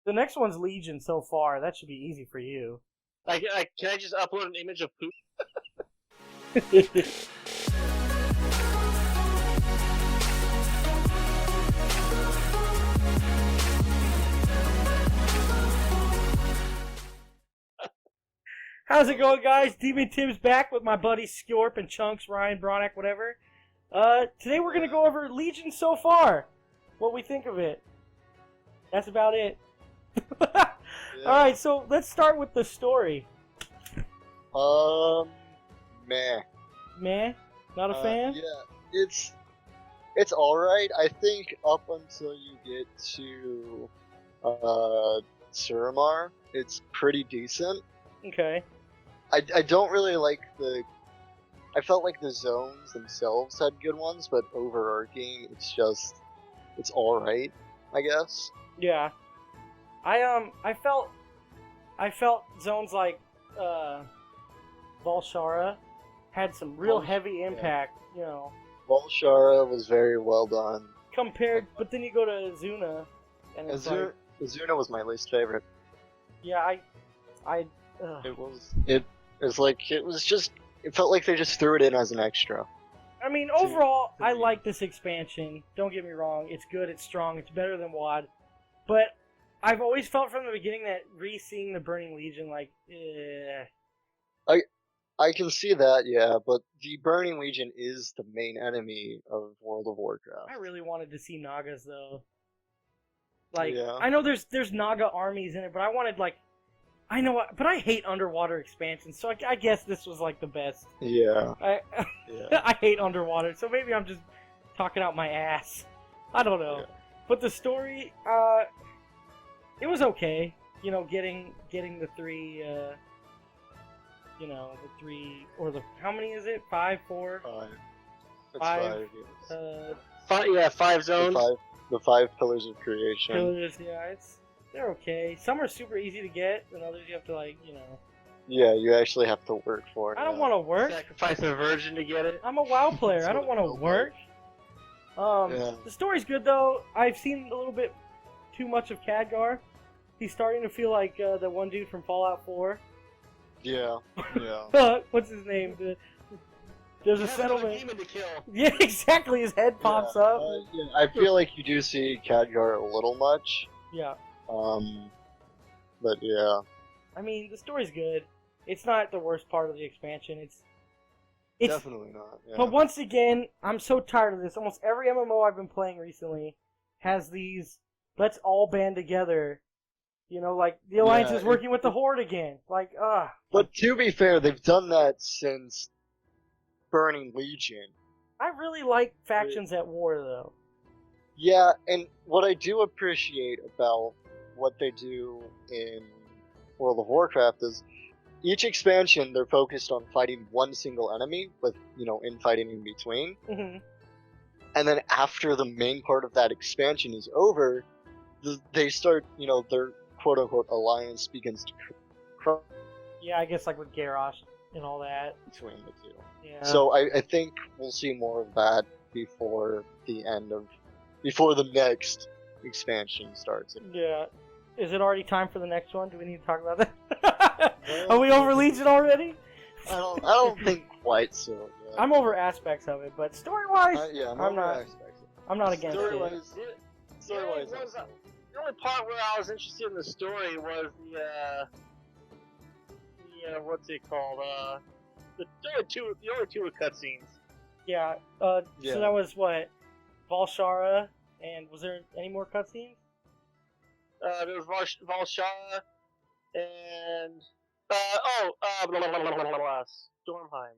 The next one's Legion so far. That should be easy for you. Can I just upload an image of poop? How's it going, guys? Demon Thibz back with my buddies Sciorpe and Chunx, Ryan, Bronek, whatever. Today we're going to go over Legion so far. What we think of it. That's about it. Yeah. Alright, so let's start with the story. Meh. Meh? Not a fan? Yeah, it's alright. I think up until you get to, Suramar, it's pretty decent. Okay. I don't really like I felt like the zones themselves had good ones, but overarching, it's alright, I guess. Yeah. I felt zones like, Valshara had some real heavy impact, you know. Valshara was very well done. But then you go to Azuna, and it's Azuna was my least favorite. Yeah, It felt like they just threw it in as an extra. I mean, overall, I like this expansion. Don't get me wrong. It's good, it's strong, it's better than WoD. But I've always felt from the beginning that re-seeing the Burning Legion, like, I can see that, yeah, but the Burning Legion is the main enemy of World of Warcraft. I really wanted to see Nagas, though. Like, yeah. I know there's Naga armies in it, but I wanted, like, I know what, but I hate underwater expansions, so I guess this was, like, the best. Yeah. Yeah. I hate underwater, so maybe I'm just talking out my ass. I don't know. Yeah. But the story, it was okay. You know, getting the three, how many is it? 5, 4? 5. It's 5. Yes. 5 zones. The 5 pillars of creation. Pillars, yeah, they're okay. Some are super easy to get, and others you have to, like, you know. Yeah, you actually have to work for it. I don't want to work. Sacrifice a virgin to get it. I'm a WoW player. I don't want to work. The story's good, though. I've seen a little bit too much of Khadgar. He's starting to feel like the one dude from Fallout 4. Yeah. What's his name? There's a settlement. A demon to kill. Yeah, exactly. His head pops up. Yeah, I feel like you do see Khadgar a little much. Yeah. But yeah. I mean, the story's good. It's not the worst part of the expansion. It's definitely not. Yeah. But once again, I'm so tired of this. Almost every MMO I've been playing recently has these. Let's all band together. You know, like, the Alliance is working with the Horde again. Like, But to be fair, they've done that since Burning Legion. I really like factions at war, though. Yeah, and what I do appreciate about what they do in World of Warcraft is each expansion, they're focused on fighting one single enemy, with, infighting in between. Mm-hmm. And then after the main part of that expansion is over, they start, their quote-unquote alliance begins to crawl. Yeah, I guess like with Garrosh and all that. Between the two. Yeah. So I think we'll see more of that before the next expansion starts. Yeah. Is it already time for the next one? Do we need to talk about that? Are we over Legion already? I don't think quite so. Yeah. I'm over aspects of it, but story-wise, I'm not. I'm not against it. Story-wise, the only part where I was interested in the story was the what's it called? The only two were cutscenes. Yeah. So that was what? Valshara, and was there any more cutscenes? There was Valshara, and Stormheim.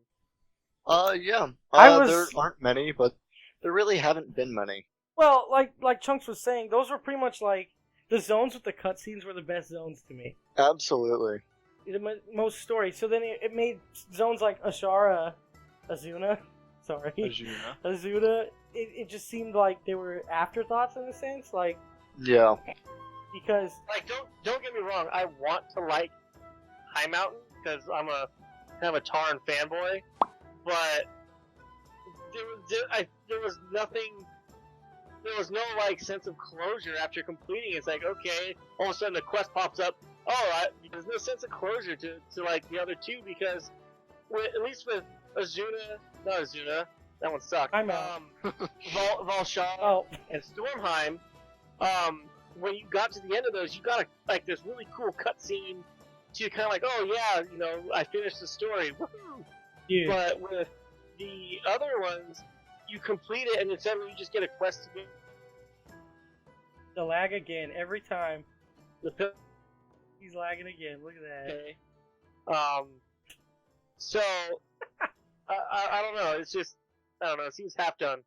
Yeah. There aren't many, but there really haven't been many. Well, like Chunx was saying, those were pretty much like the zones with the cutscenes were the best zones to me. Absolutely. The most story. So then it made zones like Azuna. It just seemed like they were afterthoughts in a sense, like. Yeah. Because don't get me wrong, I want to like High Mountain because I'm a kind of a Tarn fanboy, but there was nothing there was no like sense of closure after completing. It's like, okay, all of a sudden the quest pops up. Oh, there's no sense of closure to like the other two because, at least with not Azuna, that one sucked. I'm out. Valshara and Stormheim. When you got to the end of those, you got like this really cool cutscene to kind of like, oh yeah, you know, I finished the story. Woohoo! Dude. But with the other ones, you complete it and then suddenly you just get a quest to do. The lag again every time. The He's lagging again. Look at that. Okay. So I don't know. It's just I don't know. It seems half done.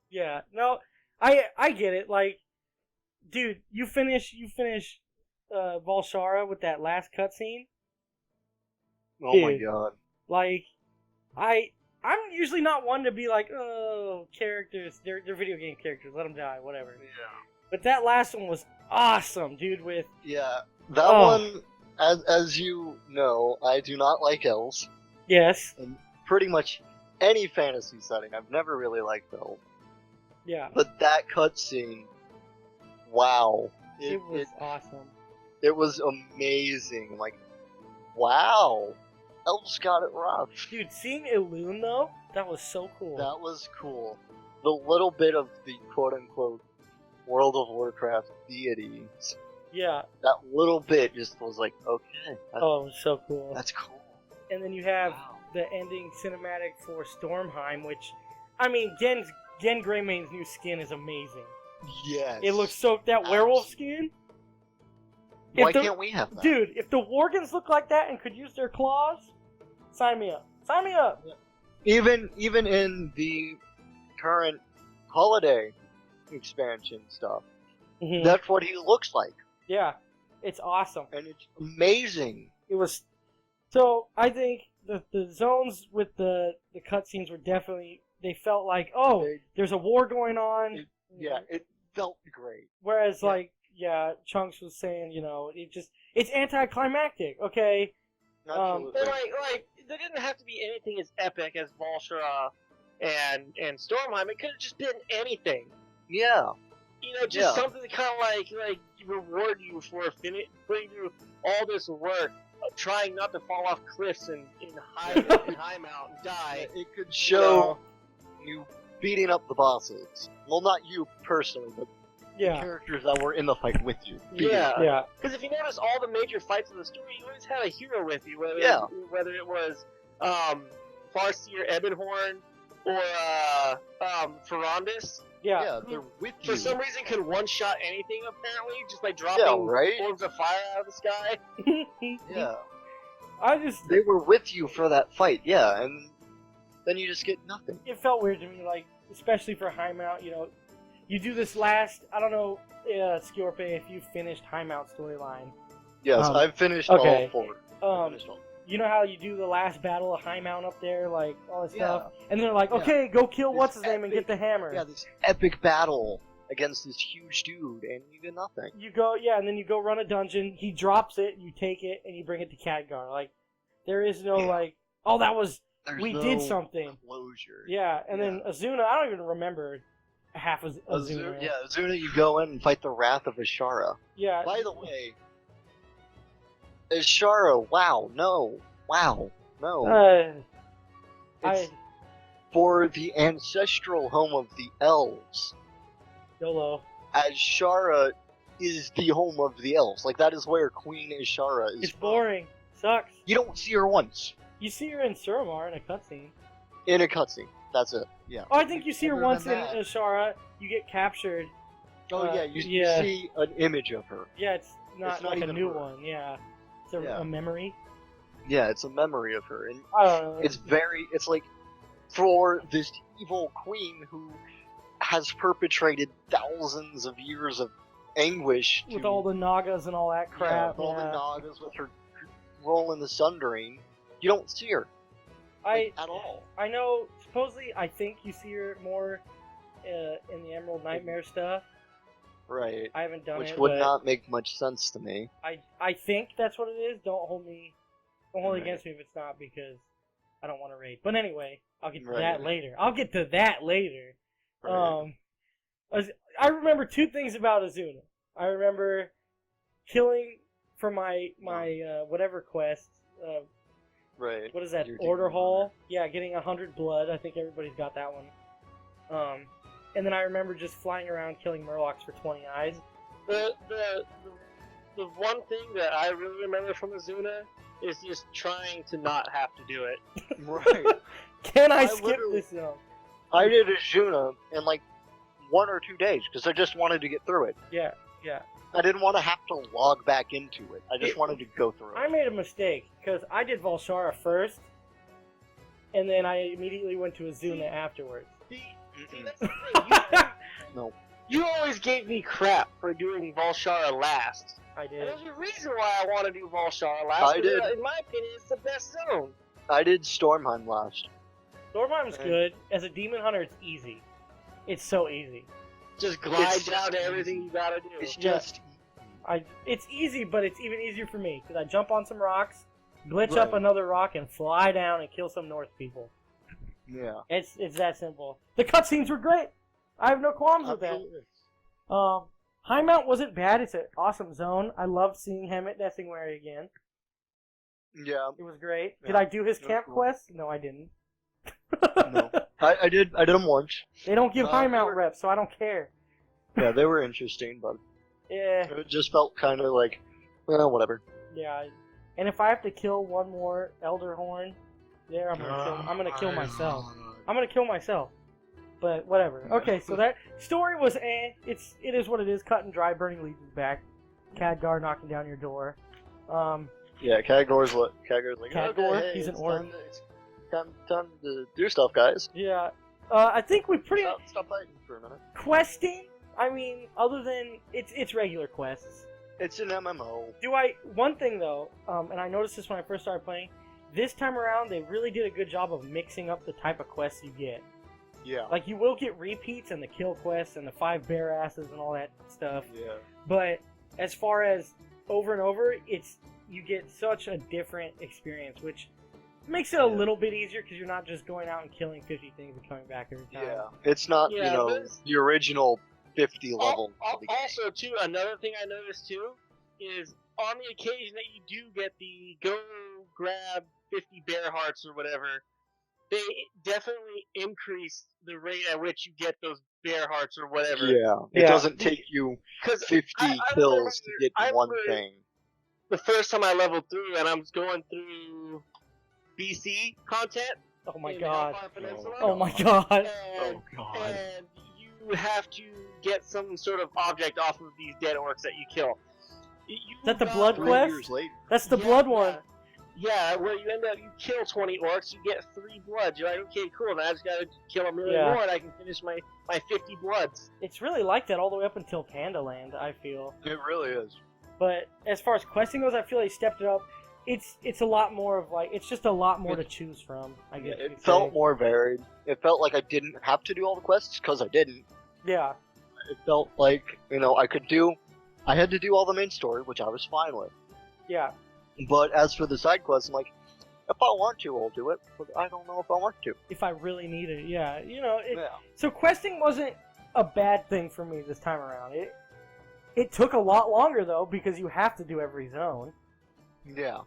Yeah. No, I get it. Like, dude, you finish Valshara with that last cutscene. Oh Dude. my god. Like, I'm usually not one to be like, oh, characters, they're video game characters, let them die, whatever. Yeah. But that last one was awesome, dude. With that one, as you know, I do not like elves. yes, In pretty much any fantasy setting, I've never really liked elves. yeah, But that cutscene, wow, it was awesome. It was amazing. Like, wow, elves got it rough. Dude, seeing Elune though, that was so cool. That was cool. The little bit of the quote-unquote World of Warcraft deities, yeah. that little bit just was like, okay, Oh, it was so cool. that's cool. And then you have Wow. the ending cinematic for Stormheim, which, I mean, Gen Greymane's new skin is amazing. Yes. It looks so that werewolf skin. Why If the- can't we have that? Dude, if the Worgans look like that and could use their claws, sign me up. Sign me up. Even in the current holiday expansion stuff, Mhm. that's what he looks like, Yeah, it's awesome. and it's amazing. It was. So I think the zones with the cutscenes were definitely, they felt like, oh, They- there's a war going on. Yeah, it felt great. Whereas Yeah. like Chunks was saying, it's anticlimactic. Okay. Absolutely. But like there didn't have to be anything as epic as Valshara and Stormheim. It could have just been anything. Yeah. You know, just Yeah. something to kind of like reward you for putting through all this work, trying not to fall off cliffs and Heim out and die. It could show you beating up the bosses. Well, not you personally, but Yeah. characters that were in the fight with you. Yeah. Yeah. Because if you notice, all the major fights of the story, you always had a hero with you. Whether it was Farseer Ebonhorn or Ferondis. Yeah. Yeah, they're with you. For some reason, could one-shot anything, apparently, just by dropping right? orbs of fire out of the sky. Yeah. I just, They were with you for that fight, yeah, and then you just get nothing. it felt weird to me, like, especially for Highmount, you do this last, I don't know, Sciorpe, if you finished Highmount storyline. Yes, I've finished all okay. 4. You know how you do the last battle of Highmount up there, like, all this Yeah. stuff? And they're like, Yeah. okay, go kill This what's-his-name and get the hammer. Yeah, this epic battle against this huge dude, and you get nothing. You go, and then you go run a dungeon, he drops it, you take it, and you bring it to Khadgar. Like, there is no, like, oh, that was, There's we no did something. closure. Yeah, and then Azuna, I don't even remember half of Azuna. Azuna, you go in and fight the Wrath of Ashara. Yeah. By the way, Ashara, wow, no. I, For the ancestral home of the elves, YOLO. Ashara is the home of the elves. Like, that is where Queen Ashara is It's from. boring. Sucks. You don't see her once You see her in Suramar in a cutscene. in a cutscene. That's it. Yeah. Oh, I think you see her Other once in than that- Ashara. You get captured. Oh, yeah, you yeah. see an image of her. Yeah, it's not like a even new her. one. Yeah. It's Yeah. a memory. Yeah, it's a memory of her. And I don't know. it's like, for this evil queen who has perpetrated thousands of years of anguish with to, all the Nagas and all that crap. with all the Nagas, with her role in the Sundering, you don't see her at all. I know. Supposedly, I think you see her more in the Emerald Nightmare stuff. Right. I haven't done Which it, would but not make much sense to me. I think that's what it is. Don't hold it Right. against me if it's not, because I don't want to raid. But anyway, I'll get to Right. that later. I'll get to that later. Right. I remember two things about Azuna. I remember killing for my whatever quest. Right. What is that? Your Order Demon Hall? Hunter. Yeah, getting 100 blood. I think everybody's got that one. And then I remember just flying around killing Murlocs for 20 eyes. The one thing that I really remember from Azuna is just trying to not have to do it. Right. Can I I skip literally- this zone? I did Azuna in like 1 or 2 days because I just wanted to get through it. Yeah. I didn't want to have to log back into it. I just wanted to go through I it. made a mistake because I did Volshara first, and then I immediately went to Azuna afterwards. See, Mm-mm. that's the thing. No. You always gave me crap for doing Volshara last. I And did. there's a reason why I want to do Volshara last. I because, did. In my opinion, it's the best zone. I did Stormheim last. Stormheim's good. As a demon hunter, it's easy. It's so easy. Just glide It's down to just everything easy. you gotta do. It's Yeah. just It's easy, but it's even easier for me because I jump on some rocks, glitch up Right. another rock, and fly down and kill some North people. yeah. It's that simple. The cutscenes were great. I have no qualms with that. Absolutely. High Mount wasn't bad. It's an awesome zone. I loved seeing Hemet Nessingwary again. Yeah. It was great. Did Yeah, I do his that's camp cool. quest? No, I didn't. No. I did them once. They don't give High They Mount were- reps, so I don't care. Yeah, they were interesting, but Yeah, it just felt kind of like, well, whatever. yeah. And if I have to kill one more Elder Horn, there I'm gonna kill myself. I'm gonna kill myself. But whatever. Okay, so that story was it is what it is. Cut and dry. Burning Legion's back. Khadgar knocking down your door. Yeah, Khadgar's like, Khadgar? okay, hey, He's an it's orc. time to do stuff, guys. Yeah. I think we pretty Stop fighting for a minute. questing. I mean, other than it's regular quests. It's an MMO. One thing though, and I noticed this when I first started playing. This time around, they really did a good job of mixing up the type of quests you get. Yeah. Like, you will get repeats and the kill quests and the 5 bear asses and all that stuff. Yeah. But as far as over and over, you get such a different experience, which makes it a little bit easier because you're not just going out and killing 50 things and coming back every time. Yeah. It's not, Yeah, but it's- the original 50 level. Also, too, another thing I noticed too is on the occasion that you do get the go grab 50 bear hearts or whatever, they definitely increase the rate at which you get those bear hearts or whatever. Yeah. It Yeah. doesn't take you 'Cause 50 I kills to remember- get I one remember- thing. the first time I leveled through and I'm going through BC content. Oh my in god. Hellfire Peninsula, Oh my god. And, Oh, God. and you have to get some sort of object off of these dead orcs that you kill. Is that the got- blood 3 quest? years later. That's the Yeah, blood one. Yeah, where you end up, you kill 20 orcs, you get 3 bloods. You're like, okay, cool, now I just gotta kill a million Yeah. more and I can finish my 50 bloods. It's really like that all the way up until Pandaland, I feel. It really is. But as far as questing goes, I feel they stepped it up. It's a lot more of like, it's just a lot more to choose from, I guess. you It could felt say. more varied. It felt like I didn't have to do all the quests because I didn't. Yeah. It felt like, I had to do all the main story, which I was fine with. Yeah. But as for the side quests, I'm like, if I want to, I'll do it. But I don't know if I want to. If I really need it, yeah. Yeah. So questing wasn't a bad thing for me this time around. It took a lot longer though because you have to do every zone. Yeah.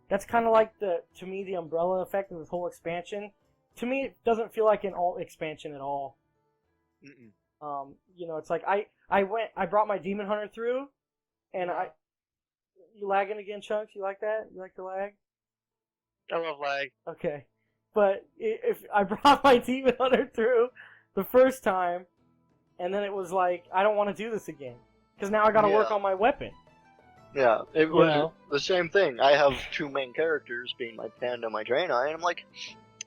That's kind of like to me the umbrella effect of this whole expansion. To me, it doesn't feel like an alt expansion at all. Mm-mm. It's like I brought my Demon Hunter through, and you lagging again, Chunks? You like that? You like the lag? I love lag. Okay, but if I brought my Demon Hunter through the first time, and then it was like I don't want to do this again because now I got to work Yeah. on my weapon. Yeah. It was know? the same thing. I have 2 main characters, being my Panda and my Draenei, and I'm like,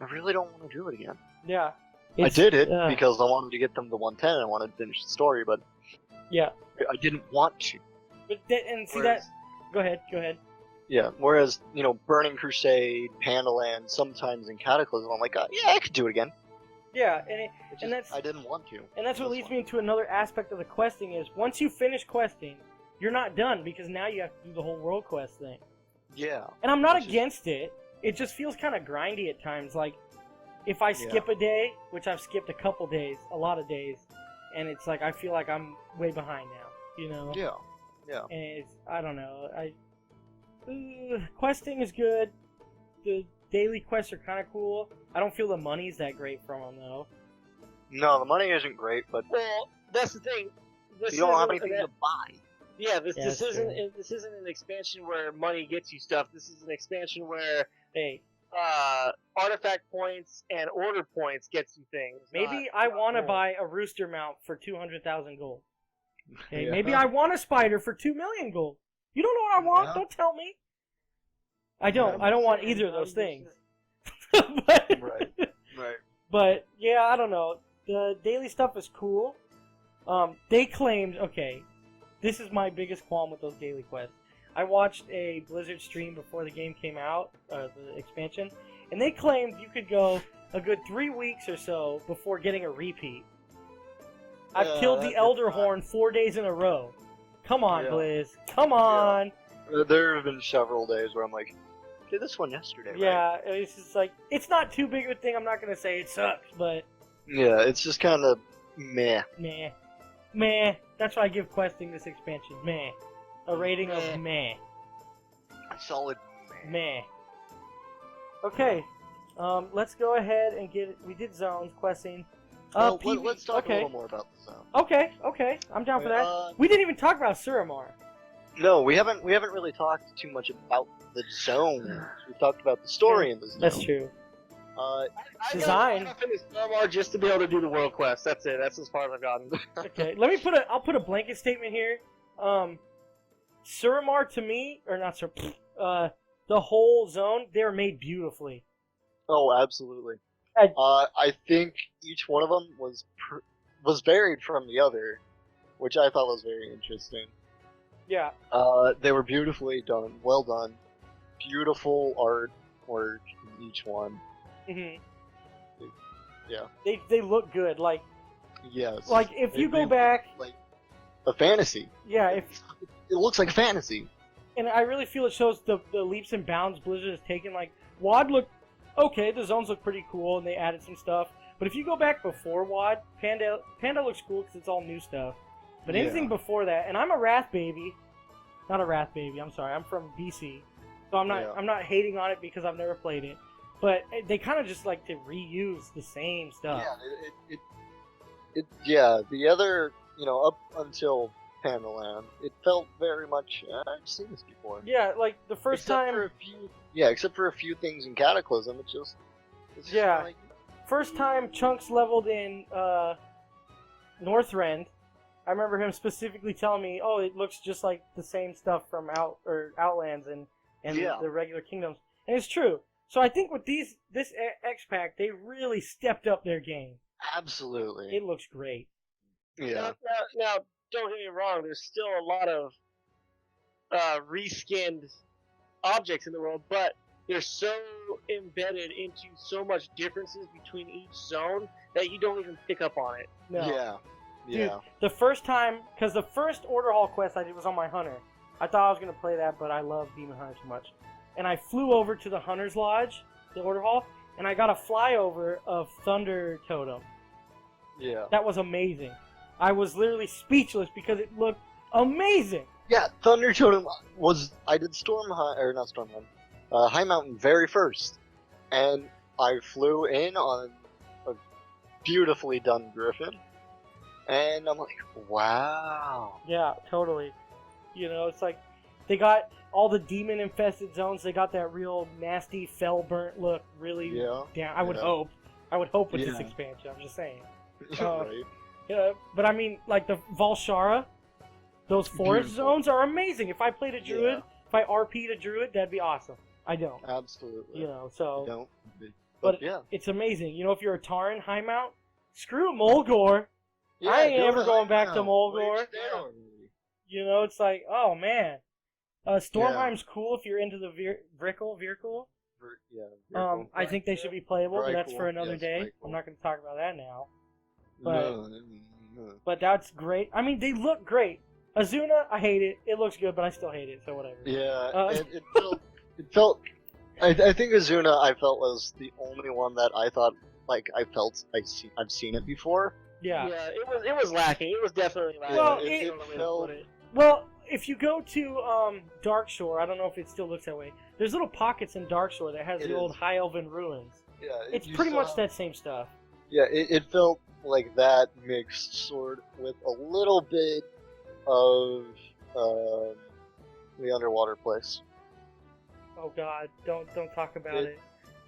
I really don't want to do it again. Yeah, I did it yeah. because I wanted to get them to 110 and I wanted to finish the story, but Yeah, I didn't want to. but and see Whereas- that. Go ahead. Yeah, whereas, Burning Crusade, Pandaland, sometimes in Cataclysm, I'm like, yeah, I could do it again. Yeah, It just, that's- I didn't want to. And that's what This leads one. me into another aspect of the questing is once you finish questing, you're not done because now you have to do the whole world quest thing. Yeah. And I'm not Which is- against it. It just feels kind of grindy at times. Like if I skip a day, which I've skipped a lot of days, and it's like I feel like I'm way behind now. You know? Yeah. Yeah. And it's, I don't know. Questing is good. The daily quests are kind of cool. I don't feel the money's that great from them though. No, the money isn't great, but Well, that's the thing. you don't have anything to buy. Yeah, this that's isn't true. this isn't an expansion where money gets you stuff. This is an expansion where Hey, artifact points and order points gets you things. maybe not- I not want to gold. buy a rooster mount for 200,000 gold. Okay, Yeah. maybe I want a spider for 2 million gold. You don't know what I want? Yeah. Don't tell me. I don't. Yeah. I don't want either of those things. but, Right. Right. but yeah, I don't know. The daily stuff is cool. They claimed, okay, this is my biggest qualm with those daily quests. I watched a Blizzard stream before the game came out, the expansion, and they claimed you could go a good 3 weeks or so before getting a repeat. I've Yeah, killed the that's Elder fine. Horn 4 days in a row. Come on, Yeah. Blizz. Come on. There have been several days where I'm like, did this one yesterday, right? Yeah, it's just like, it's not too big of a thing. I'm not going to say it sucks, but Yeah, it's just kind of meh. meh. Meh. That's why I give questing this expansion. Meh. A rating of meh. Solid meh. Meh. Okay. Let's go ahead and get it. We did zones, questing. Well, PV let's talk okay. a little more about the zone. Okay. I'm down for that. We didn't even talk about Suramar. No, we haven't really talked too much about the zone. We've talked about the story in the zone. That's true. I Design. got enough in Star just to be able to do the world quest. That's it. That's as far as I've gotten. Okay, I'll put a blanket statement here. Suramar to me, or not Sur, the whole zone, they were made beautifully. Oh, absolutely. I- I think each one of them was varied from the other, which I thought was very interesting. Yeah. They were beautifully done, well done, beautiful artwork in each one. hmm Yeah. They look good. Like Yes. if you They go look back, like a fantasy. yeah. If It looks like a fantasy. and I really feel it shows the leaps and bounds Blizzard has taken. Like WoD looked okay, the zones look pretty cool, and they added some stuff. But if you go back before WoD, Panda looks cool because it's all new stuff. But anything Yeah. before that, and I'm a Wrath baby, not a Wrath baby. I'm sorry, I'm from BC, so I'm not Yeah. I'm not hating on it because I've never played it. But they kind of just like to reuse the same stuff. Yeah, the other, up until Pandaland, it felt very much, I've seen this before. Yeah, like the first Except time. for a few, except for a few things in Cataclysm, it's just Yeah. like, First time Chunks leveled in Northrend, I remember him specifically telling me, "Oh, it looks just like the same stuff from Outlands and Yeah. the regular kingdoms," and it's true. So I think with this xpac, they really stepped up their game. absolutely. It looks great. Yeah. Now, don't get me wrong. There's still a lot of reskinned objects in the world, but they're so embedded into so much differences between each zone that you don't even pick up on it. No. Yeah. Dude, Yeah. the first time, because the first Order Hall quest I did was on my Hunter. I thought I was going to play that, but I love Demon Hunter too much. And I flew over to the Hunter's Lodge, the Order Hall, and I got a flyover of Thunder Totem. Yeah. That was amazing. I was literally speechless because it looked amazing. Yeah, Thunder Totem I did High Mountain very first. And I flew in on a beautifully done Griffin. And I'm like, wow. Yeah, totally. It's like they got all the demon-infested zones. They got that real nasty, fell-burnt look really Yeah. down. I would Yeah. hope. I would hope with this Yeah. expansion. I'm just saying. Right. Yeah, but I mean, like the Valshara, those forest Beautiful. zones are amazing. If I played a druid, Yeah. if I RP'd a druid, that'd be awesome. I don't, Absolutely. so Don't. But- yeah. it's amazing. If you're a Tauren high mount, screw Mulgore. Yeah, I ain't go ever to going High back to Mount. Mulgore. Wait down. It's like, oh man. Stormheim's cool if you're into the Vrikul. Yeah. I think they should be playable, but that's Vrykul, for another yes, day. Vrykul. I'm not going to talk about that now. but- No. But that's great. I mean, they look great. Azuna, I hate it. It looks good, but I still hate it, so whatever. Yeah, it felt. I think Azuna, I felt was the only one that I thought I've seen it before. Yeah. Yeah, it was lacking. It was definitely lacking. Well, That's it the only way to put it. Well, if you go to Darkshore, I don't know if it still looks that way. There's little pockets in Darkshore that has It the old is. High Elven ruins. Yeah, It's you pretty still much have- that same stuff. Yeah, it felt like that mixed sort with a little bit of the underwater place. Oh God, don't talk about it.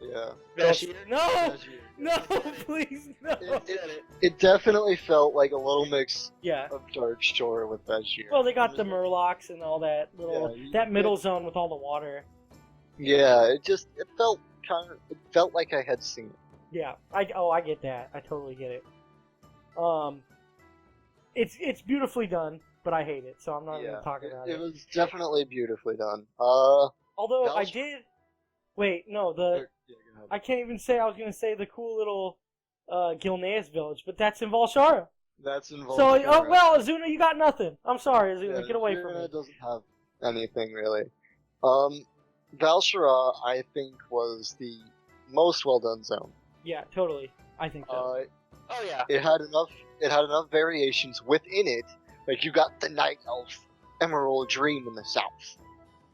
Yeah. Bashir? No, no, You did it. please, no. You did it. It definitely felt like a little mix Yeah. of Darkshore with Bashir. Well, they got the Murlocs and all that little Yeah, that middle zone with all the water. Yeah, it felt like I had seen it. Yeah, I get that. I totally get it. It's beautifully done, but I hate it, so I'm not even talking about It it. was definitely beautifully done. Although I Val's- did. Wait, no, yeah, go ahead. I can't even say. I was gonna say the cool little Gilneas village, but that's in Valshara. That's involved. So, well, Azuna, you got nothing. I'm sorry, Azuna. Get away from me. It doesn't have anything really. Valshara, I think, was the most well done zone. Yeah, totally. I think so. Oh yeah. It had enough variations within it. Like you got the Night Elf Emerald Dream in the south.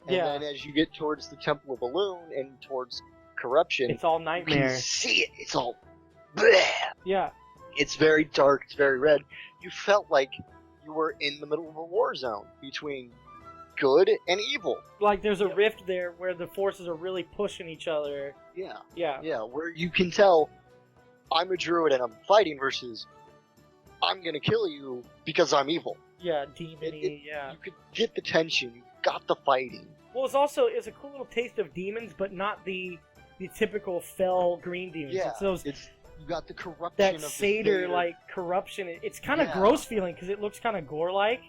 And Yeah. then as you get towards the Temple of Elune and towards Corruption, It's all you can nightmare. see it. It's all bleh. Yeah. It's very dark, it's very red. You felt like you were in the middle of a war zone between good and evil. Like there's a rift there where the forces are really pushing each other. Yeah. Yeah. Yeah, where you can tell I'm a druid and I'm fighting versus I'm gonna kill you because I'm evil. Yeah, demony. Yeah. You could get the tension, you got the fighting. Well, it's a cool little taste of demons, but not the typical fell green demons. Yeah, It's those you got the corruption that of the satyr like corruption. It's kind of Yeah. gross feeling because it looks kind of gore like,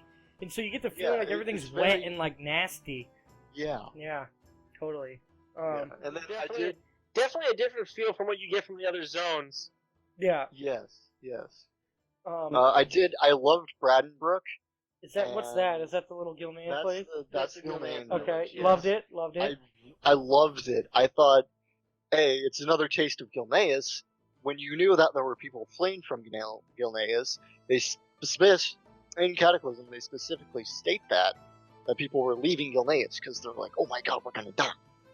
and so you get the feeling Yeah, like everything's it's wet very- and like nasty. Yeah. Yeah, totally. Yeah. And then I Definitely, did definitely a different feel from what you get from the other zones. Yeah. yes. Um, I loved Bradenbrook. is that what's that? Is that the little Gilnean place? That's the the Gilnean main village, Okay, yes. loved it. Loved it. I loved it. I thought, hey, it's another taste of Gilneas. When you knew that there were people fleeing from Gilneas, in Cataclysm they specifically state that people were leaving Gilneas because they're like, oh my god, we're gonna die.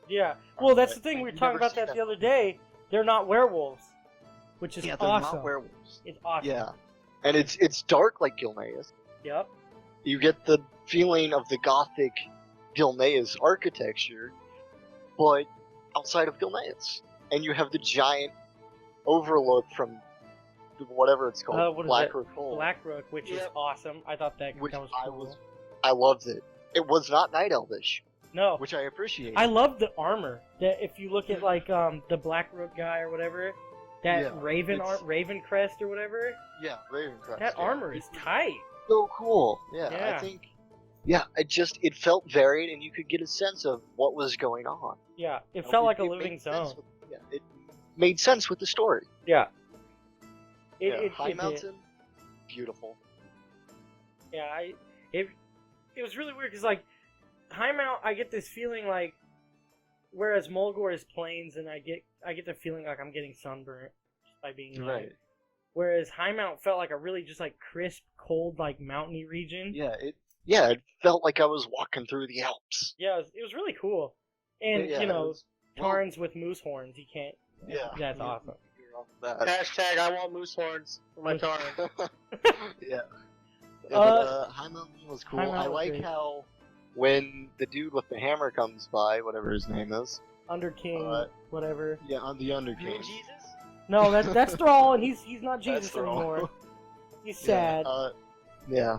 Yeah. Well, that's the thing. I We were talking never about see that that. the other day. They're not werewolves, which is Yeah, they're awesome. not werewolves. It's awesome. Yeah, and it's dark like Gilneas. Yep. You get the feeling of the gothic Gilneas architecture, but outside of Gilneas, and you have the giant overlook from whatever it's called, What is Black it? Rook Hole, Blackrook, which is Yep. awesome. I thought that which was cool. I loved it. It was not Night Elvish, No, which I appreciated. I love the armor. That if you look at like the Blackrook guy or whatever, that Yeah, Raven crest or whatever, yeah, Ravencrest. that yeah. armor is tight. So cool. Yeah, Yeah. I think. Yeah, it felt varied, and you could get a sense of what was going on. Yeah, it felt like a living made sense zone. it made sense with the story. Yeah. High It did. Mountain, beautiful. Yeah, it was really weird because like High Mount, I get this feeling like, whereas Mulgore is plains, and I get the feeling like I'm getting sunburnt just by being there. Right. Whereas High Mount felt like a really just like crisp, cold, like mountainy region. Yeah, it felt like I was walking through the Alps. Yeah, it was really cool. And Yeah, you know, it was- Tarns with moose horns. You can't. Yeah, That's awesome. you're off that. Hashtag I want moose horns for my Tarn. Yeah. High Mountain was cool. High Mountain I was like great. how when the dude with the hammer comes by, whatever his name is, Under King, Uh, whatever. yeah, on the You Underking. mean Jesus? No, that's Thrall, and he's not Jesus That's Thrall. anymore. He's sad. Yeah.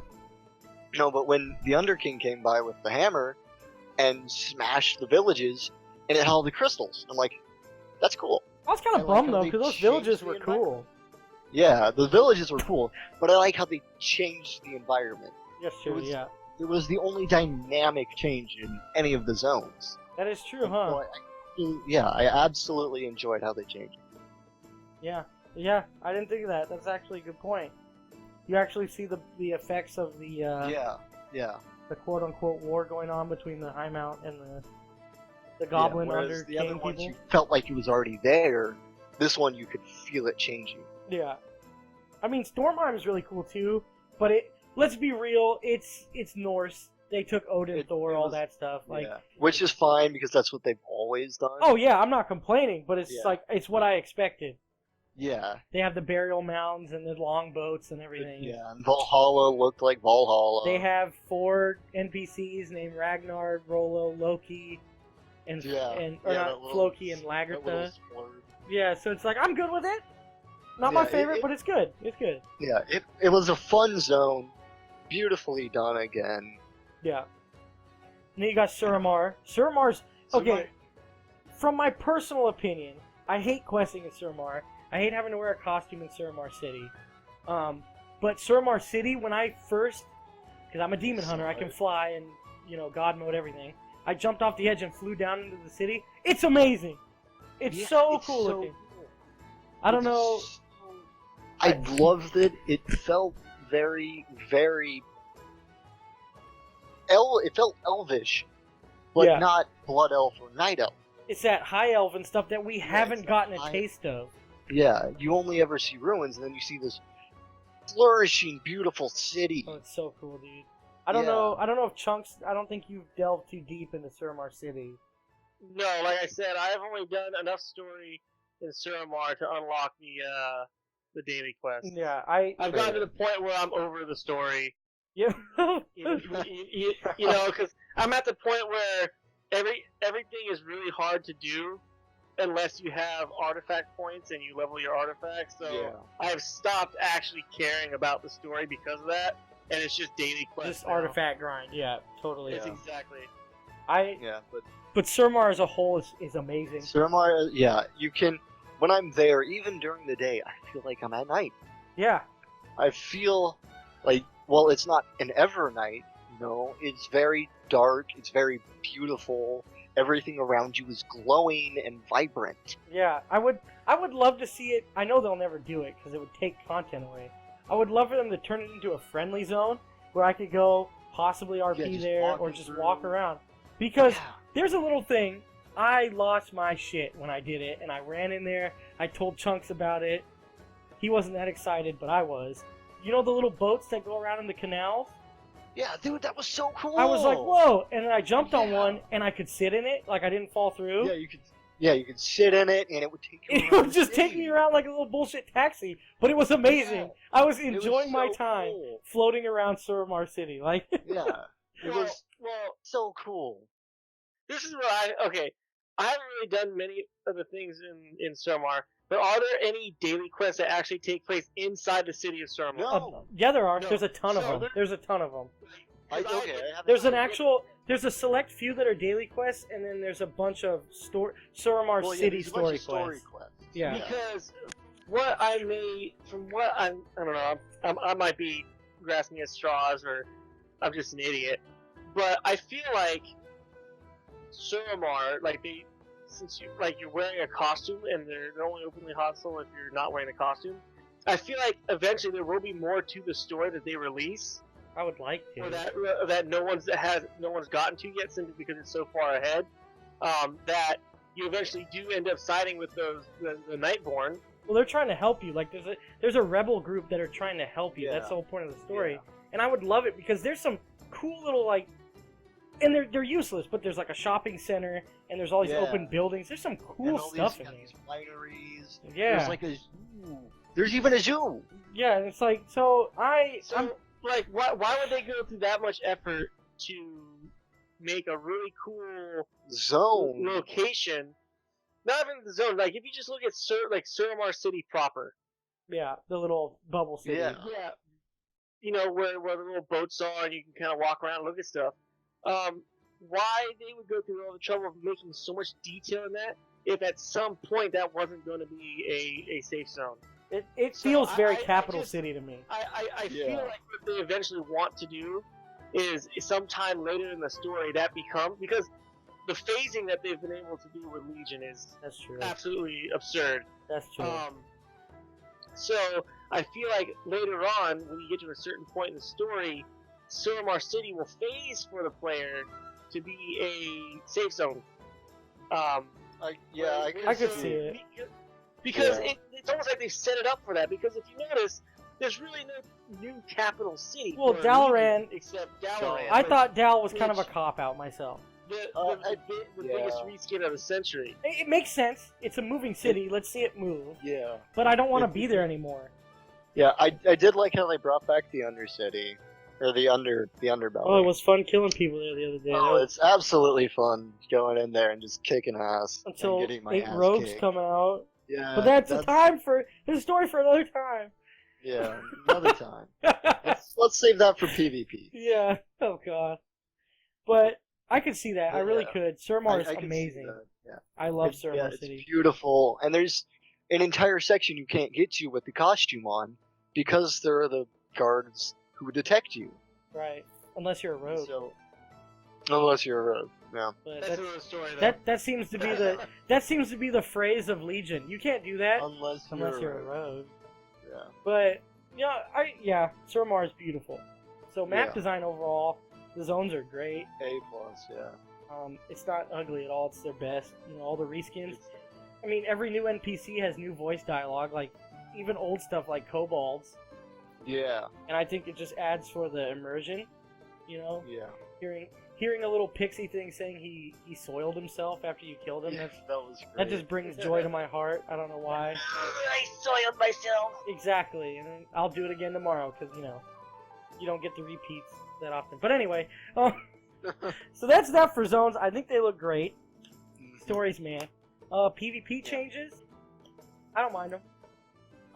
No, but when the Underking came by with the hammer and smashed the villages, and it had all the crystals, I'm like, that's cool. I was kind I of like bummed how though they because those changed villages the were environment. cool. Yeah, the villages were cool, but I like how they changed the environment. Yes, true. was- Yeah, It was the only dynamic change in any of the zones. that is true, huh? So I absolutely enjoyed how they changed it. Yeah. I didn't think of that. That's actually a good point. You actually see the effects of the the quote unquote war going on between the High Mount and the Goblin whereas Under the King other ones people. you felt like it was already there. This one you could feel it changing. Yeah. I mean, Stormheim is really cool too, but let's be real, it's Norse. They took Odin, Thor, all that stuff. Like, which is fine because that's what they've always done. Oh yeah, I'm not complaining, but it's like it's what I expected. Yeah. They have the burial mounds and the longboats and everything. Yeah, and Valhalla looked like Valhalla. They have 4 NPCs named Ragnar, Rollo, Loki, and Floki and Lagertha. Yeah, so it's like I'm good with it. Not my favorite, but it's good. It's good. Yeah, it was a fun zone, beautifully done again. Yeah. And then you got Suramar. Suramar's okay. From my personal opinion, I hate questing in Suramar. I hate having to wear a costume in Suramar City. But Suramar City, when I first, because I'm a demon hunter, I can fly and God mode everything. I jumped off the edge and flew down into the city. It's amazing. It's so cool looking. I don't know. I loved it. It felt very, very. It felt elvish, but not blood elf or night elf. It's that high elven stuff that we haven't gotten a taste of. Yeah, you only ever see ruins, and then you see this flourishing, beautiful city. Oh, it's so cool, dude. I don't know if Chunx. I don't think you've delved too deep into Suramar City. No, like I said, I have only done enough story in Suramar to unlock the daily quest. Yeah, I've gotten to the point where I'm over the story. Yeah. Because I'm at the point where everything is really hard to do unless you have artifact points and you level your artifacts. So I have stopped actually caring about the story because of that, and it's just daily quests. Just artifact grind. Yeah, totally. Yes, exactly. But Suramar as a whole is amazing. Suramar, you can. When I'm there, even during the day, I feel like I'm at night. Yeah. I feel like, well, it's not an ever night. No, it's very dark. It's very beautiful. Everything around you is glowing and vibrant. Yeah, I would love to see it. I know they'll never do it because it would take content away. I would love for them to turn it into a friendly zone where I could go possibly RP there or just walk around. Because there's a little thing. I lost my shit when I did it, and I ran in there. I told Chunx about it. He wasn't that excited, but I was. You know the little boats that go around in the canals? Yeah, dude, that was so cool. I was like, whoa! And then I jumped on one, and I could sit in it, like I didn't fall through. Yeah, you could sit in it, and it would take you around. It would just take me around like a little bullshit taxi, but it was amazing. Yeah. I was enjoying my time floating around Suramar City. Like, it was so cool. This is where I haven't really done many of the things in Suramar, but are there any daily quests that actually take place inside the city of Suramar? No. Yeah, there are. No. There's a ton of them. There's a ton of them. There's a select few that are daily quests, and then there's a bunch of Suramar City story quests. Yeah. Because I don't know, I might be grasping at straws, or I'm just an idiot, but I feel like Suramar, since you're wearing a costume and they're only openly hostile if you're not wearing a costume, I feel like eventually there will be more to the story that they release. I would like to. Or that no one's gotten to yet, simply because it's so far ahead. That you eventually do end up siding with the Nightborn. Well, they're trying to help you. Like there's a rebel group that are trying to help you. Yeah. That's the whole point of the story. Yeah. And I would love it because there's some cool little and they're useless, but there's like a shopping center and there's all these open buildings. There's some cool stuff in there. These wineries. Yeah. There's like a zoo. There's even a zoo. Yeah, and it's like why would they go through that much effort to make a really cool zone location? Not even the zone. Like if you just look at Suramar City proper. Yeah, the little bubble city. Yeah. You know where the little boats are, and you can kind of walk around and look at stuff. Why they would go through all the trouble of making so much detail in that, if at some point that wasn't going to be a safe zone? It feels very capital city to me. I feel like what they eventually want to do is sometime later in the story that because the phasing that they've been able to do with Legion is absolutely absurd. That's true. So I feel like later on, when you get to a certain point in the story, Suramar City will phase for the player to be a safe zone. I could see it. Because it's almost like they've set it up for that. Because if you notice, there's really no new capital city. Well, for Dalaran- Legion except Dalaran. I but thought Dal was kind of a which- cop-out myself. the yeah. biggest reskin of the century. It makes sense. It's a moving city. Let's see it move. Yeah. But I don't want to be there anymore. Yeah, I did like how they brought back the Undercity. Or the Underbelly. Oh, it was fun killing people there the other day. Oh, it's absolutely fun going in there and just kicking ass. Until and getting my 8 ass rogues kicked. come out. Yeah. But that's a story for another time. Yeah, another time. Let's save that for PvP. Yeah. Oh god. But I could see that. I really Yeah. could. Surmar is I can see amazing. that, yeah. I love Yeah, Surmar it's City. beautiful. And there's an entire section you can't get to with the costume on because there are the guards who detect you. Right. Unless you're a rogue. So, unless you're a rogue, yeah. But That's another story, though. that seems to be the phrase of Legion. You can't do that Unless you're a rogue. Yeah. But Surmar is beautiful. So map Yeah. design overall, the zones are great. A+, yeah. It's not ugly at all. It's their best. All the reskins. I mean, every new NPC has new voice dialogue. Like even old stuff like kobolds. Yeah. And I think it just adds for the immersion. Yeah. Hearing a little pixie thing saying he soiled himself after you killed him. that was great. That just brings joy to my heart. I don't know why. I soiled myself. Exactly, and I'll do it again tomorrow because you don't get the repeats that often. But anyway, so that's that for zones. I think they look great. Stories, man. PvP changes. I don't mind them.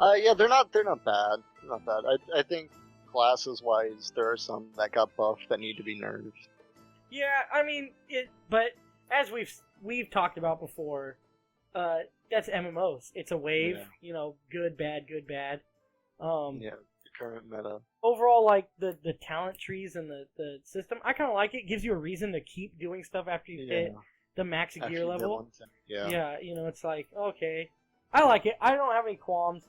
Yeah, they're not bad. They're not bad. I think classes wise, there are some that got buffed that need to be nerfed. Yeah, I mean but as we've talked about before, that's MMOs. It's a wave. Good, bad, good, bad. Yeah, the current meta. Overall, like the talent trees and the system, I kind of like it. Gives you a reason to keep doing stuff after you hit the max After gear you get level. one thing. Yeah. Yeah, it's like, okay, I like it. I don't have any qualms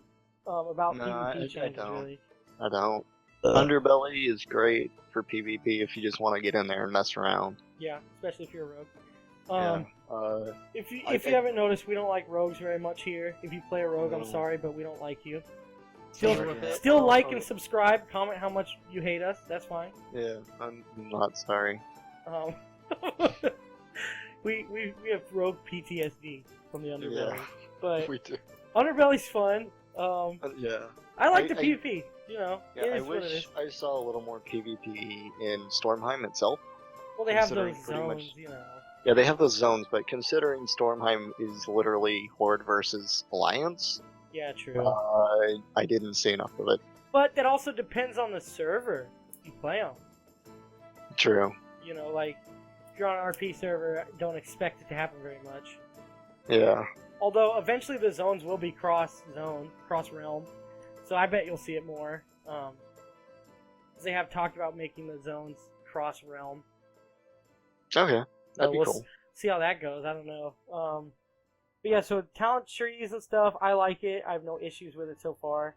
about No, PvP I changes don't. really. I don't. Underbelly is great for PvP if you just want to get in there and mess around. Yeah, especially if you're a rogue. Yeah. If you I haven't noticed, we don't like rogues very much here. If you play a rogue, I'm No. sorry, but we don't like you. Yeah. Still like and subscribe. Comment how much you hate us. That's fine. Yeah, I'm not sorry. Um, we have rogue PTSD from the Underbelly, but We do. Underbelly's fun. Yeah. I like the I- PvP. Yeah, it I is what it is. wish I saw a little more PvP in Stormheim itself. Well, they have considering those pretty zones, much- Yeah, they have those zones, but considering Stormheim is literally Horde versus Alliance, Yeah, true. I didn't see enough of it. But that also depends on the server you play on. True. Like if you're on an RP server, don't expect it to happen very much. Yeah. Although eventually the zones will be cross-zone, cross-realm, so I bet you'll see it more. 'Cause they have talked about making the zones cross-realm. Okay. That'd be we'll cool. see how that goes. I don't know. But yeah, so talent trees and stuff, I like it. I have no issues with it so far.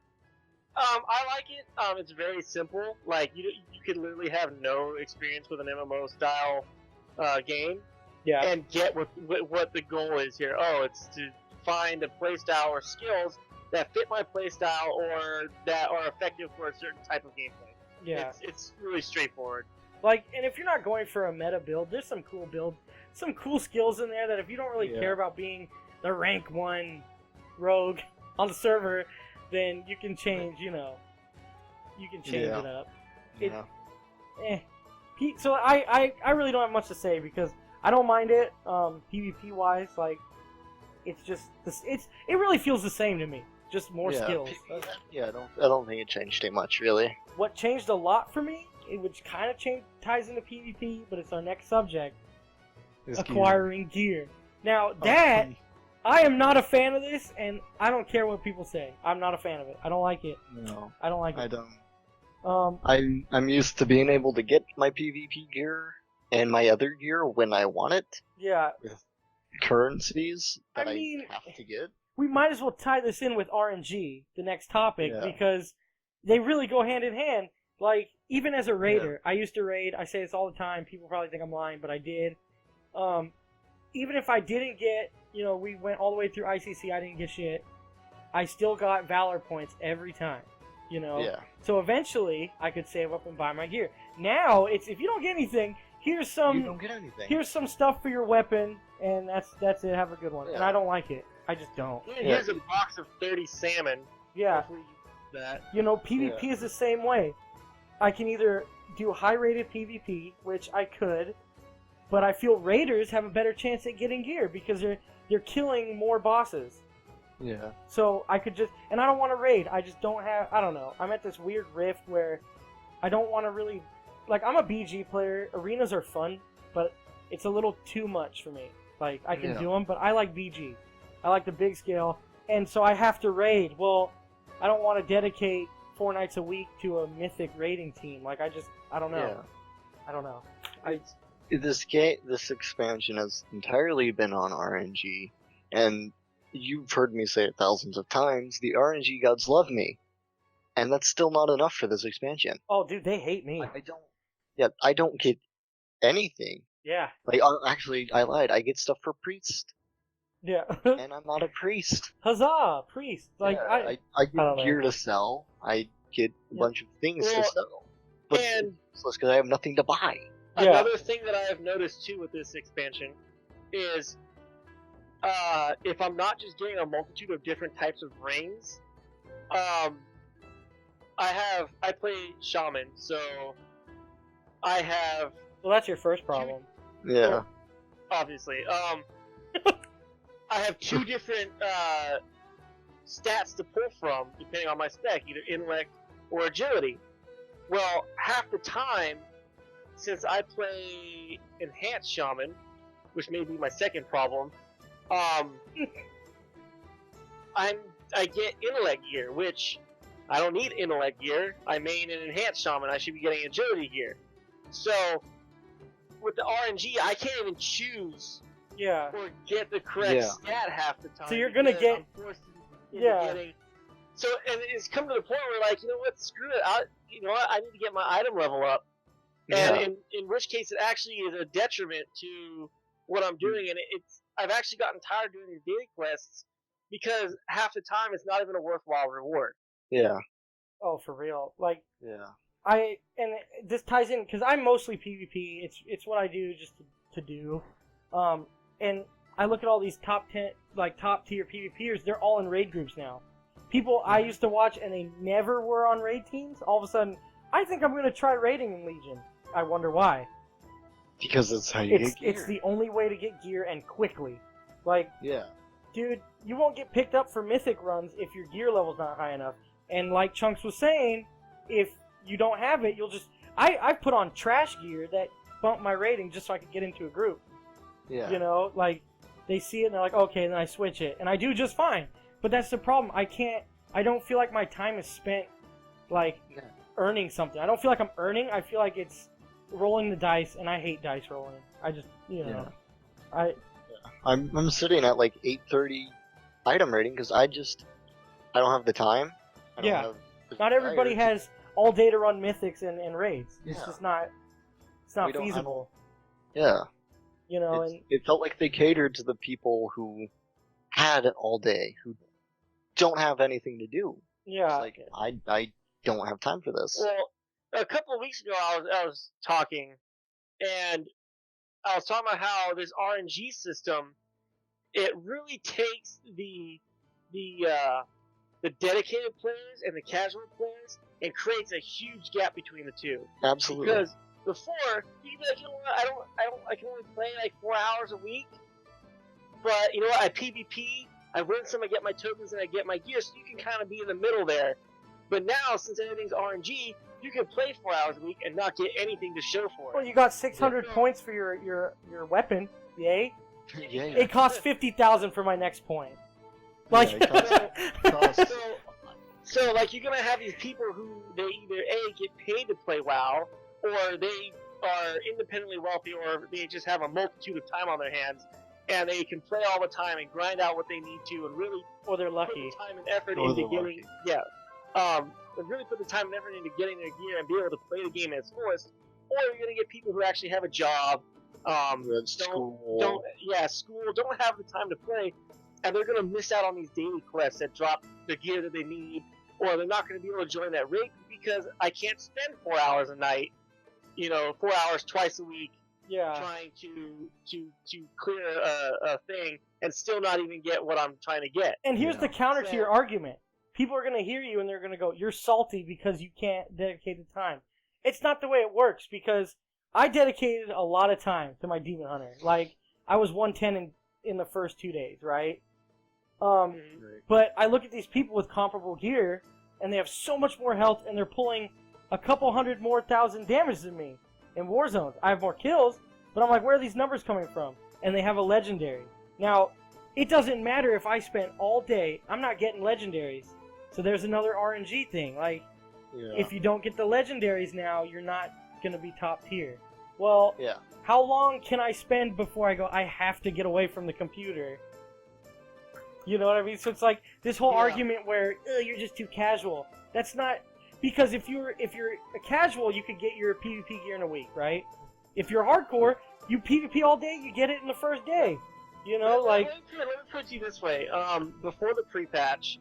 I like it. It's very simple. Like you could literally have no experience with an MMO style game, Yeah. and get what the goal is here. Oh, it's to find a playstyle or skills that fit my playstyle or that are effective for a certain type of gameplay. Yeah. It's really straightforward. And if you're not going for a meta build, there's some cool skills in there that if you don't really Yeah. care about being the rank 1 rogue on the server, then you can change, you can change Yeah. it up. Yeah. So I really don't have much to say because I don't mind it, PvP wise, it's just, it really feels the same to me, just more Yeah, skills. Yeah, I don't think it changed too much, really. What changed a lot for me, which kind of ties into PvP, but it's our next subject, acquiring gear. Now that, I am not a fan of this, and I don't care what people say. I'm not a fan of it. I don't like it. No, I don't like it. I don't. I'm used to being able to get my PvP gear and my other gear when I want it. Yeah. With currencies that I mean, I have to get. We might as well tie this in with RNG, the next topic, Yeah. because they really go hand in hand. Even as a raider, I used to raid. I say this all the time. People probably think I'm lying, but I did. Even if I didn't get, we went all the way through ICC, I didn't get shit. I still got Valor points every time. You know. Yeah. So eventually, I could save up and buy my gear. Now it's if you don't get anything, here's You some don't get anything. here's some stuff for your weapon, and that's it. Have a good one. And Yeah. I don't like it. I just don't. Here's a box of 30 salmon. Yeah. Hopefully you use that. You know, PvP is the same way. I can either do high-rated PvP, which I could, but I feel raiders have a better chance at getting gear because they're killing more bosses. Yeah. So I could just, and I don't want to raid. I just don't have. I don't know. I'm at this weird rift where I don't want to really, like, I'm a BG player. Arenas are fun, but it's a little too much for me. Like, I can do them, but I like BG. I like the big scale, and so I have to raid. Well, I don't want to dedicate 4 nights a week to a mythic raiding team. Like, I don't know. Yeah. I don't know. This expansion has entirely been on RNG, and you've heard me say it thousands of times, the RNG gods love me. And that's still not enough for this expansion. Oh, dude, they hate me. I don't get anything. Yeah. Like, actually, I lied. I get stuff for priest, Yeah. and I'm not a priest. Huzzah, priest. Like, Yeah, I get gear to sell. I get a bunch of things to sell. But and it's because I have nothing to buy. Yeah. Another thing that I have noticed too with this expansion is if I'm not just getting a multitude of different types of rings, I play shaman, so I have Well, that's your first problem. Yeah. obviously I have 2 different stats to pull from depending on my spec, either intellect or agility. Well, half the time, since I play enhanced shaman, which may be my second problem, I get intellect gear, which I don't need intellect gear. I main an enhanced shaman. I should be getting agility gear. So with the RNG, I can't even choose Yeah. or get the correct stat half the time. So you're gonna because get- I'm forced into getting. So and it's come to the point where, like, you know what, screw it. I need to get my item level up. And in which case, it actually is a detriment to what I'm doing, and I've actually gotten tired of doing these daily quests because half the time it's not even a worthwhile reward. Yeah. Oh, for real. Like, Yeah. and this ties in because I'm mostly PvP. It's what I do just to do. And I look at all these top tier PvPers. They're all in raid groups now. People I used to watch and they never were on raid teams. All of a sudden, I think I'm gonna try raiding in Legion. I wonder why. Because it's how you get gear. It's the only way to get gear and quickly. Like, Yeah. dude, you won't get picked up for mythic runs if your gear level's not high enough. And like Chunks was saying, if you don't have it, you'll just... I've put on trash gear that bumped my rating just so I could get into a group. Yeah. You know, like, they see it and they're like, okay, and then I switch it. And I do just fine. But that's the problem. I don't feel like my time is spent, like, earning something. I don't feel like I'm earning. I feel like it's rolling the dice, and I hate dice rolling. I just, I'm sitting at like 830 item rating because I don't have the time. I don't have the Not everybody desire has all day to run mythics and raids. It's Yeah. just not. It's not feasible. Yeah. You know, It felt like they catered to the people who had all day, who don't have anything to do. yeah. It's like, I don't have time for this. Well, a couple of weeks ago, I was talking, and I was talking about how this RNG system, it really takes the dedicated players and the casual players and creates a huge gap between the two. Absolutely. Because before, you'd be like, you know what, I can only play like 4 hours a week, but you know what, I PvP, I win some, I get my tokens, and I get my gear, so you can kind of be in the middle there. But now, since everything's RNG, you can play 4 hours a week and not get anything to show for it. Well, you got 600 points for your weapon. Yay! Yeah. It costs 50,000 for my next point. Like, So like, you're gonna have these people who they either get paid to play WoW, or they are independently wealthy, or they just have a multitude of time on their hands, and they can play all the time and grind out what they need to, and really or they're put lucky. the time and effort into getting and really put the time and effort into getting their gear and be able to play the game at its fullest. Or you're gonna get people who actually have a job, school. don't have the time to play, and they're gonna miss out on these daily quests that drop the gear that they need, or they're not going to be able to join that raid because I can't spend 4 hours a night, 4 hours twice a week Yeah. trying to clear a thing and still not even get what I'm trying to get. And here's Yeah. the counter to your argument. People are going to hear you and they're going to go, you're salty because you can't dedicate the time. It's not the way it works, because I dedicated a lot of time to my Demon Hunter. Like, I was 110 in the first 2 days, right? But I look at these people with comparable gear, and they have so much more health, and they're pulling a couple hundred more thousand damage than me in war zones. I have more kills, but I'm like, where are these numbers coming from? And they have a legendary. Now, it doesn't matter if I spent all day, I'm not getting legendaries. So there's another RNG thing. Like, if you don't get the legendaries now, you're not going to be top tier. Well, how long can I spend before I go, I have to get away from the computer? You know what I mean? So it's like this whole argument where you're just too casual. That's not, because if you're a casual, you could get your PvP gear in a week, right? If you're hardcore, you PvP all day, you get it in the first day. You know, let me put it to you this way. Before the pre-patch,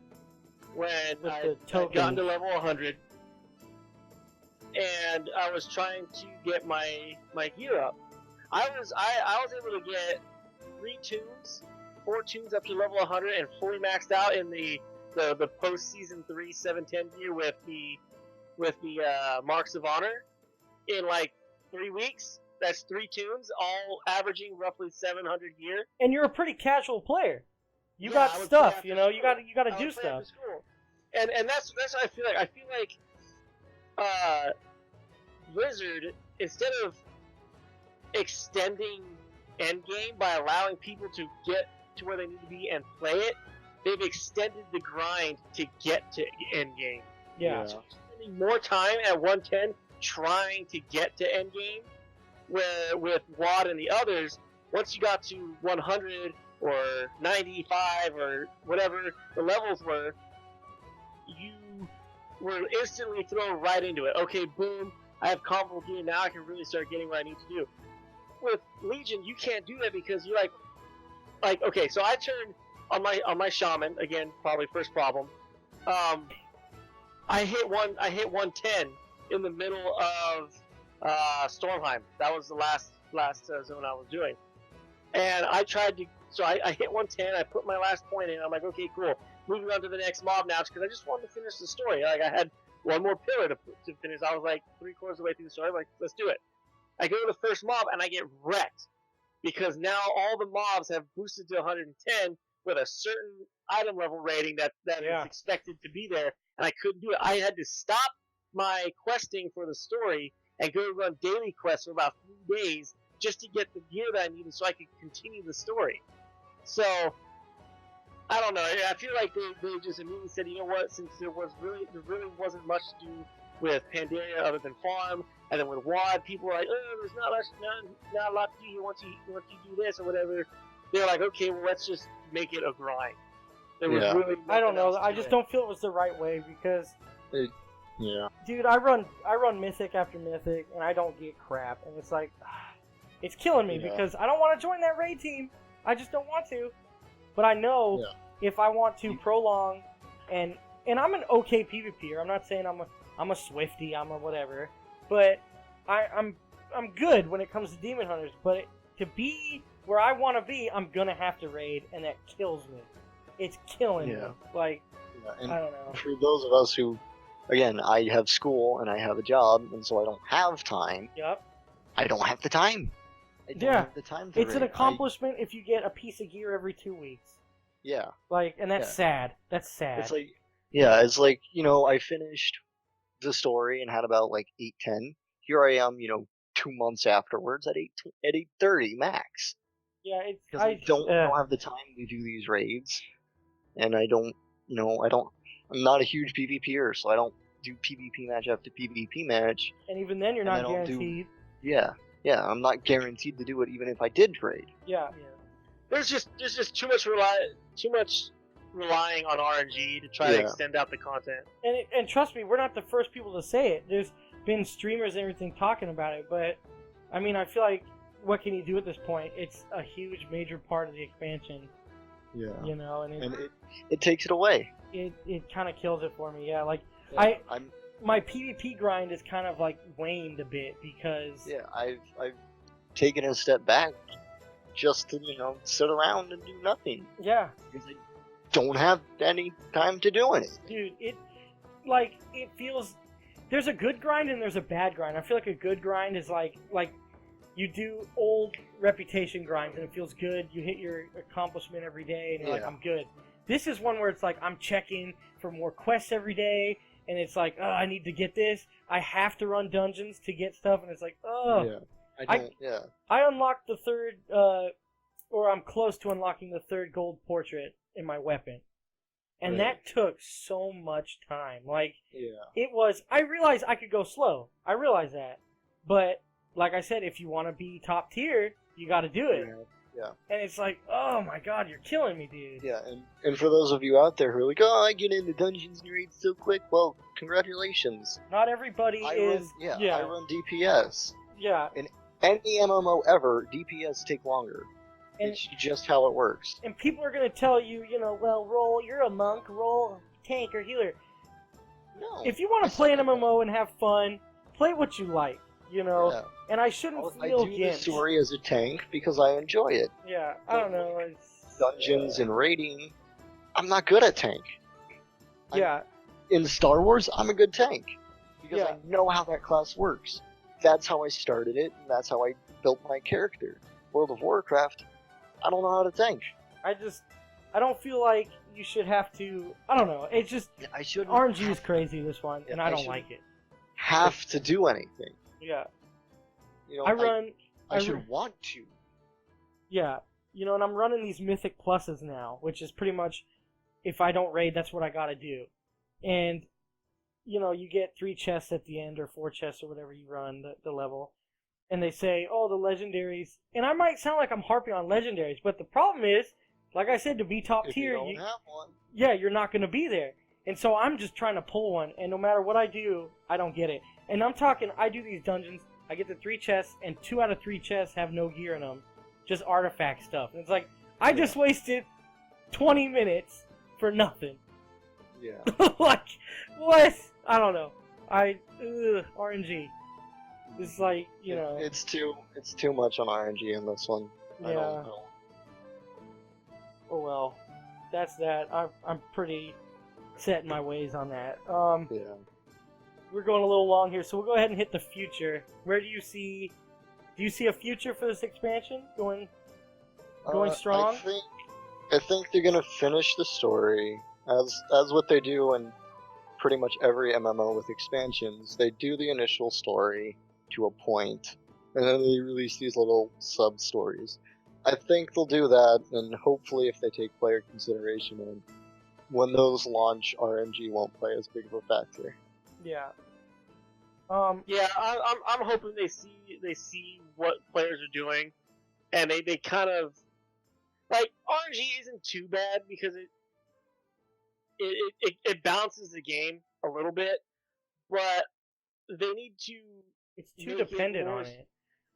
when I had gotten to level 100, and I was trying to get my gear up, I was able to get 4 tunes up to level 100 and fully maxed out in the post season 3 710 gear with the Marks of Honor in like 3 weeks. That's 3 tunes, all averaging roughly 700 gear. And you're a pretty casual player. You got stuff, you know. You got to do stuff. And that's what I feel like. I feel like Blizzard, instead of extending endgame by allowing people to get to where they need to be and play it, they've extended the grind to get to endgame. Yeah. So spending more time at 110 trying to get to endgame, where with WAD and the others, once you got to 100 or 95 or whatever the levels were, you were instantly thrown right into it. Okay, boom, I have combo gear, now I can really start getting what I need to do. With Legion, you can't do that because you're like okay, so I turned on my shaman again, probably first problem. I hit 110 in the middle of Stormheim. That was the last zone I was doing, and I tried to. So I hit 110. I put my last point in. I'm like, okay, cool. Moving on to the next mob now, because I just wanted to finish the story. Like, I had one more pillar to finish. I was like 3/4 of the way through the story. I'm like, let's do it. I go to the first mob and I get wrecked, because now all the mobs have boosted to 110 with a certain item level rating that is expected to be there, and I couldn't do it. I had to stop my questing for the story and go run daily quests for about 3 days just to get the gear that I needed so I could continue the story. So, I don't know. I feel like they just immediately said, you know what, since there really wasn't much to do with Pandaria other than farm, and then with WAD, people were like, oh, there's not a lot to do here once you do this or whatever. They're like, okay, well, let's just make it a grind. There was really I don't know. I just don't feel it was the right way, because dude, I run Mythic after Mythic, and I don't get crap, and it's like, it's killing me because I don't want to join that raid team. I just don't want to. But I know if I want to prolong, and I'm an okay PvPer. I'm not saying I'm a Swifty, I'm a whatever, but I'm good when it comes to Demon Hunters. But to be where I want to be, I'm gonna have to raid, and that kills me. It's killing me. Like, I don't know. For those of us who, again, I have school and I have a job, and so I don't have time. Yep. I don't have the time. I don't have the time to It's raid. an accomplishment if you get a piece of gear every 2 weeks. Yeah. Like, and that's sad. That's sad. It's like, it's like, I finished the story and had about like 8:10. Here I am, 2 months afterwards at 8:30 max. Yeah, because I don't have the time to do these raids, and I don't, I'm not a huge PvPer, so I don't do PvP match after PvP match. And even then, you're not guaranteed. I'm not guaranteed to do it, even if I did trade. Yeah. There's just too much relying on RNG to try to extend out the content. And trust me, we're not the first people to say it. There's been streamers and everything talking about it, but I mean, I feel like, what can you do at this point? It's a huge, major part of the expansion. Yeah. You know, and it takes it away. It kind of kills it for me. Yeah, like Yeah, my PvP grind is kind of like waned a bit because I've taken a step back just to sit around and do nothing. Yeah. Because I don't have any time to do anything. Dude, it feels there's a good grind and there's a bad grind. I feel like a good grind is like you do old reputation grinds and it feels good. You hit your accomplishment every day and you're like, I'm good. This is one where it's like I'm checking for more quests every day and it's like, oh, I need to get this. I have to run dungeons to get stuff and it's like, oh. Yeah. I unlocked the third, or I'm close to unlocking the third gold portrait in my weapon. And that took so much time. Like, it was, I realized I could go slow. I realized that. But, like I said, if you want to be top tier, you got to do it. Yeah. And it's like, oh my god, you're killing me, dude. Yeah, and for those of you out there who are like, oh, I get into dungeons and raids so quick, well, congratulations. Not everybody is... I run DPS. Yeah. In any MMO ever, DPS take longer. And it's just how it works. And people are going to tell you, well, roll, you're a monk, roll tank or healer. No. If you want to play an MMO and have fun, play what you like, Yeah. And I shouldn't feel I do the story as a tank because I enjoy it. Yeah, I don't know. Dungeons and raiding, I'm not good at tank. Yeah. In Star Wars, I'm a good tank. Because I know how that class works. That's how I started it, and that's how I built my character. World of Warcraft, I don't know how to tank. I don't feel like you should have to. I don't know. It's just RNG is crazy this one, and I don't like it. Have to do anything. Yeah. I should want to. Yeah. And I'm running these Mythic Pluses now, which is pretty much if I don't raid, that's what I gotta do. And you get 3 chests at the end or 4 chests or whatever you run the level. And they say, oh, the legendaries. And I might sound like I'm harping on legendaries, but the problem is, like I said, to be top tier, you don't have one. Yeah, you're not going to be there. And so I'm just trying to pull one, and no matter what I do, I don't get it. And I'm talking, I do these dungeons, I get the 3 chests, and 2 out of 3 chests have no gear in them. Just artifact stuff. And it's like, I just wasted 20 minutes for nothing. Yeah. Like, what? I don't know. RNG. It's like, It's too much on RNG in this one. Yeah. I don't know. Oh well. That's that. I'm pretty set in my ways on that. Yeah. We're going a little long here, so we'll go ahead and hit the future. Where do you see a future for this expansion going strong? I think they're gonna finish the story as what they do in pretty much every MMO with expansions. They do the initial story to a point, and then they release these little sub-stories. I think they'll do that, and hopefully if they take player consideration in, when those launch, RNG won't play as big of a factor. Yeah. Yeah, I'm hoping they see what players are doing, and they kind of like RNG isn't too bad because it balances the game a little bit, but they need to. It's too dependent on it.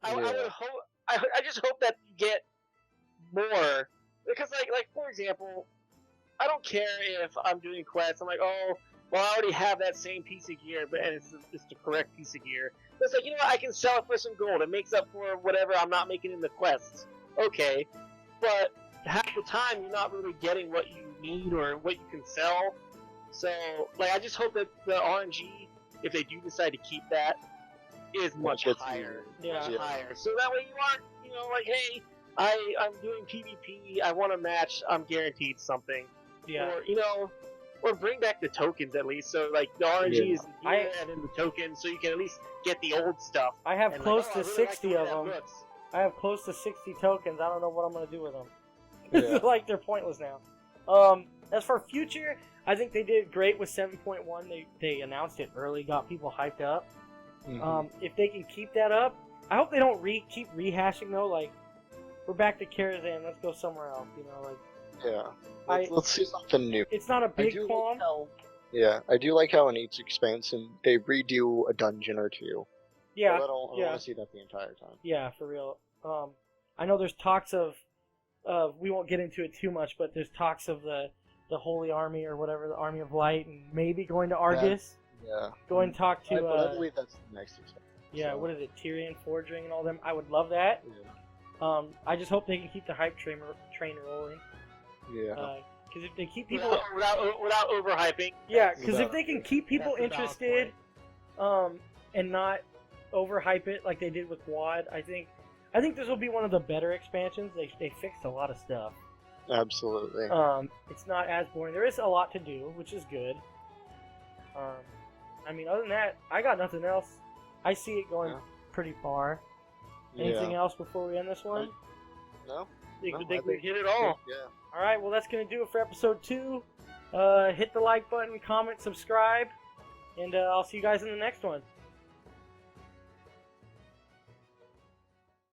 I would hope. I just hope that you get more because, like for example, I don't care if I'm doing quests. I'm like, oh, well, I already have that same piece of gear, and it's the correct piece of gear. But it's like, what? I can sell it for some gold. It makes up for whatever I'm not making in the quests. Okay, but half the time you're not really getting what you need or what you can sell. So, I just hope that the RNG, if they do decide to keep that, is much higher. Much higher. So that way you aren't, like, hey, I'm doing PvP, I want a match, I'm guaranteed something. Yeah. Or bring back the tokens at least, so, the RNG is the gear and then the tokens, so you can at least get the old stuff. I have close to I really 60 of them. I have close to 60 tokens, I don't know what I'm going to do with them. Yeah. They're pointless now. As for future, I think they did great with 7.1. They announced it early, got people hyped up. Mm-hmm. If they can keep that up, I hope they don't keep rehashing though. Like, we're back to Karazhan, let's go somewhere else. Yeah. Let's see something new. It's not a big qualm. I do like how in each expansion they redo a dungeon or two. Yeah. But I don't want to see that the entire time. Yeah, for real. I know there's talks of we won't get into it too much, but there's talks of the Holy Army or whatever, the Army of Light, and maybe going to Argus. Yeah. Go and talk to. But I believe that's the next expansion. Yeah, so. what is it, Tyrion Forging and all them? I would love that. Yeah. I just hope they can keep the hype train rolling. Yeah. Because if they keep people without overhyping. yeah, because if Without- they can keep people That's a valid interested, and not overhype it like they did with WoD, I think this will be one of the better expansions. They fixed a lot of stuff. Absolutely. It's not as boring. There is a lot to do, which is good. I mean, other than that, I got nothing else. I see it going pretty far. Anything else before we end this one? No. I think we hit it all. Yeah. All right, well, that's going to do it for episode 2. Hit the like button, comment, subscribe, and I'll see you guys in the next one.